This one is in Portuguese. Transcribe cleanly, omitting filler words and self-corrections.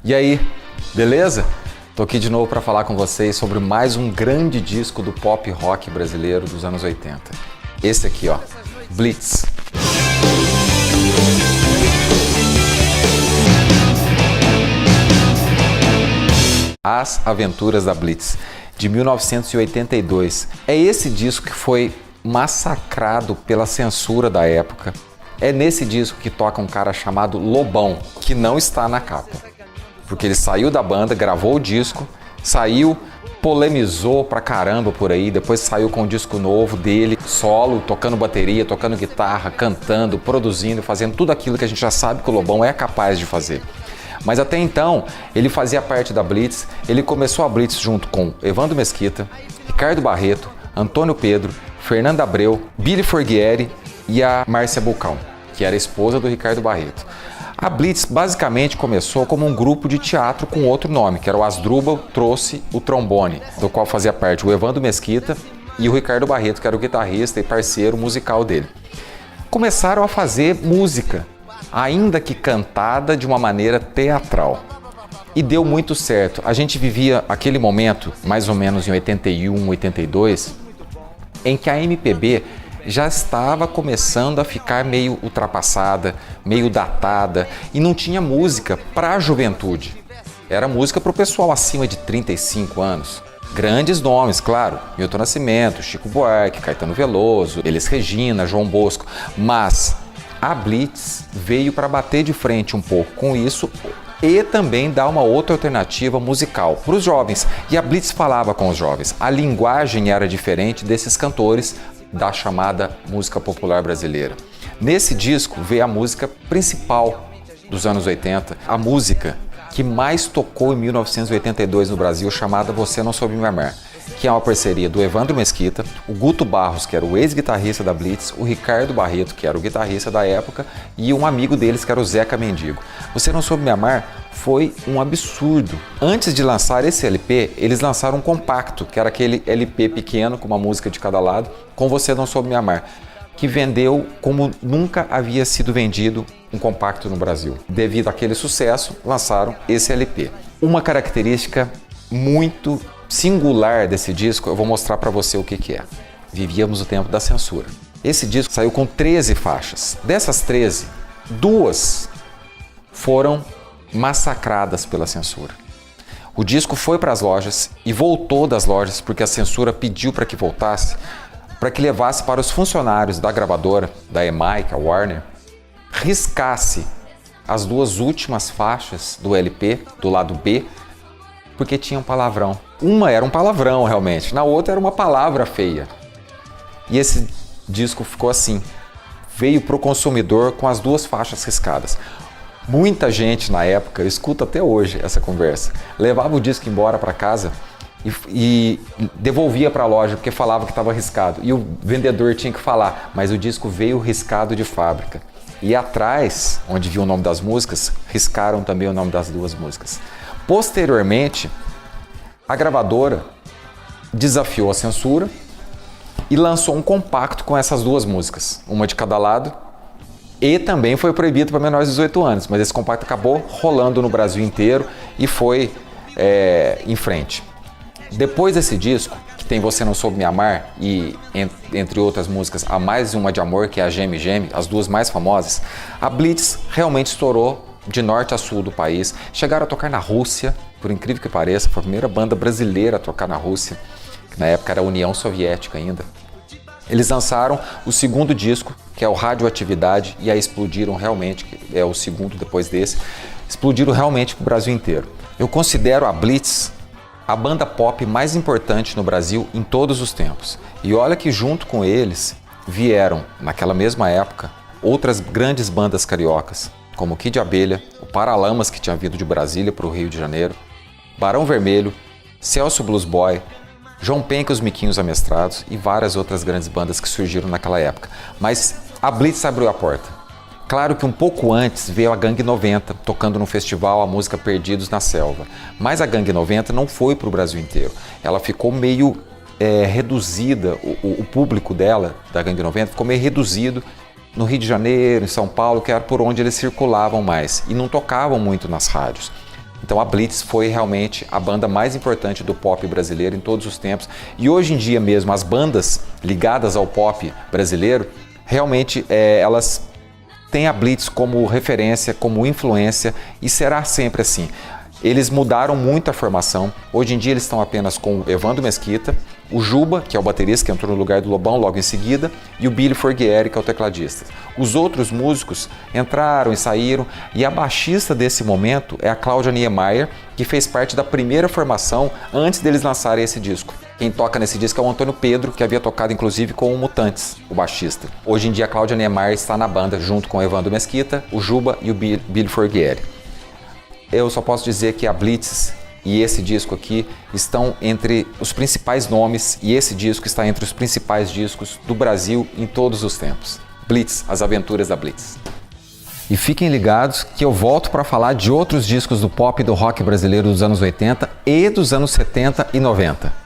E aí, beleza? Tô aqui de novo para falar com vocês sobre mais um grande disco do pop rock brasileiro dos anos 80. Esse aqui, ó, Blitz. As Aventuras da Blitz, de 1982. É esse disco que foi massacrado pela censura da época. É nesse disco que toca um cara chamado Lobão, que não está na capa. Porque ele saiu da banda, gravou o disco, saiu, polemizou pra caramba por aí, depois saiu com um disco novo dele, solo, tocando bateria, tocando guitarra, cantando, produzindo, fazendo tudo aquilo que a gente já sabe que o Lobão é capaz de fazer. Mas até então, ele fazia parte da Blitz, ele começou a Blitz junto com Evandro Mesquita, Ricardo Barreto, Antônio Pedro, Fernanda Abreu, Billy Forghieri e a Márcia Bucão, que era a esposa do Ricardo Barreto. A Blitz basicamente começou como um grupo de teatro com outro nome, que era o Asdrubal Trouxe o Trombone, do qual fazia parte o Evandro Mesquita e o Ricardo Barreto, que era o guitarrista e parceiro musical dele. Começaram a fazer música, ainda que cantada de uma maneira teatral. E deu muito certo. A gente vivia aquele momento, mais ou menos em 81, 82, em que a MPB já estava começando a ficar meio ultrapassada, meio datada, e não tinha música para a juventude. Era música para o pessoal acima de 35 anos. Grandes nomes, claro, Milton Nascimento, Chico Buarque, Caetano Veloso, Elis Regina, João Bosco, mas a Blitz veio para bater de frente um pouco com isso e também dar uma outra alternativa musical para os jovens. E a Blitz falava com os jovens. A linguagem era diferente desses cantores da chamada música popular brasileira. Nesse disco veio a música principal dos anos 80, a música que mais tocou em 1982 no Brasil, chamada Você Não Soube Me Amar, que é uma parceria do Evandro Mesquita, o Guto Barros, que era o ex-guitarrista da Blitz, o Ricardo Barreto, que era o guitarrista da época, e um amigo deles, que era o Zeca Mendigo. Você Não Soube Me Amar foi um absurdo. Antes de lançar esse LP, eles lançaram um compacto, que era aquele LP pequeno, com uma música de cada lado, com Você Não Soube Me Amar, que vendeu como nunca havia sido vendido um compacto no Brasil. Devido àquele sucesso, lançaram esse LP. Uma característica muito singular desse disco, eu vou mostrar para você o que é. Vivíamos o tempo da censura. Esse disco saiu com 13 faixas. Dessas 13, 2 foram massacradas pela censura. O disco foi para as lojas e voltou das lojas porque a censura pediu para que voltasse, para que levasse para os funcionários da gravadora, da EMI, a Warner, riscasse as 2 últimas faixas do LP, do lado B, porque tinha um palavrão. Uma era um palavrão realmente, na outra era uma palavra feia. E esse disco ficou assim, veio para o consumidor com as 2 faixas riscadas. Muita gente na época, eu escuto até hoje essa conversa, levava o disco embora para casa e devolvia para a loja porque falava que estava riscado. E o vendedor tinha que falar, mas o disco veio riscado de fábrica. E atrás, onde viu o nome das músicas, riscaram também o nome das 2 músicas. Posteriormente, a gravadora desafiou a censura e lançou um compacto com essas 2 músicas, uma de cada lado, e também foi proibido para menores de 18 anos, mas esse compacto acabou rolando no Brasil inteiro e foi em frente. Depois desse disco, que tem Você Não Soube Me Amar e, entre outras músicas, a Mais Uma de Amor, que é a Geme Geme, as 2 mais famosas, a Blitz realmente estourou de norte a sul do país. Chegaram a tocar na Rússia, por incrível que pareça, foi a primeira banda brasileira a tocar na Rússia, que na época era a União Soviética ainda. Eles lançaram o 2º disco, que é o Radioatividade, e aí explodiram realmente, que é o 2º depois desse, explodiram realmente para o Brasil inteiro. Eu considero a Blitz a banda pop mais importante no Brasil em todos os tempos. E olha que junto com eles vieram, naquela mesma época, outras grandes bandas cariocas, como Kid Abelha, o Paralamas, que tinha vindo de Brasília para o Rio de Janeiro, Barão Vermelho, Celso Blues Boy, João Penca e os Miquinhos Amestrados e várias outras grandes bandas que surgiram naquela época. Mas a Blitz abriu a porta. Claro que um pouco antes veio a Gangue 90, tocando no festival a música Perdidos na Selva. Mas a Gangue 90 não foi para o Brasil inteiro. Ela ficou meio reduzida, o público dela, da Gangue 90, ficou meio reduzido no Rio de Janeiro, em São Paulo, que era por onde eles circulavam mais e não tocavam muito nas rádios. Então a Blitz foi realmente a banda mais importante do pop brasileiro em todos os tempos. E hoje em dia mesmo, as bandas ligadas ao pop brasileiro, realmente elas têm a Blitz como referência, como influência, e será sempre assim. Eles mudaram muito a formação. Hoje em dia eles estão apenas com o Evandro Mesquita, o Juba, que é o baterista que entrou no lugar do Lobão logo em seguida, e o Billy Forghieri, que é o tecladista. Os outros músicos entraram e saíram, e a baixista desse momento é a Cláudia Niemeyer, que fez parte da primeira formação antes deles lançarem esse disco. Quem toca nesse disco é o Antônio Pedro, que havia tocado inclusive com o Mutantes, o baixista. Hoje em dia a Cláudia Niemeyer está na banda junto com o Evandro Mesquita, o Juba e o Billy Forghieri. Eu só posso dizer que a Blitz e esse disco aqui estão entre os principais nomes, e esse disco está entre os principais discos do Brasil em todos os tempos. Blitz, as aventuras da Blitz. E fiquem ligados que eu volto para falar de outros discos do pop e do rock brasileiro dos anos 80 e dos anos 70 e 90.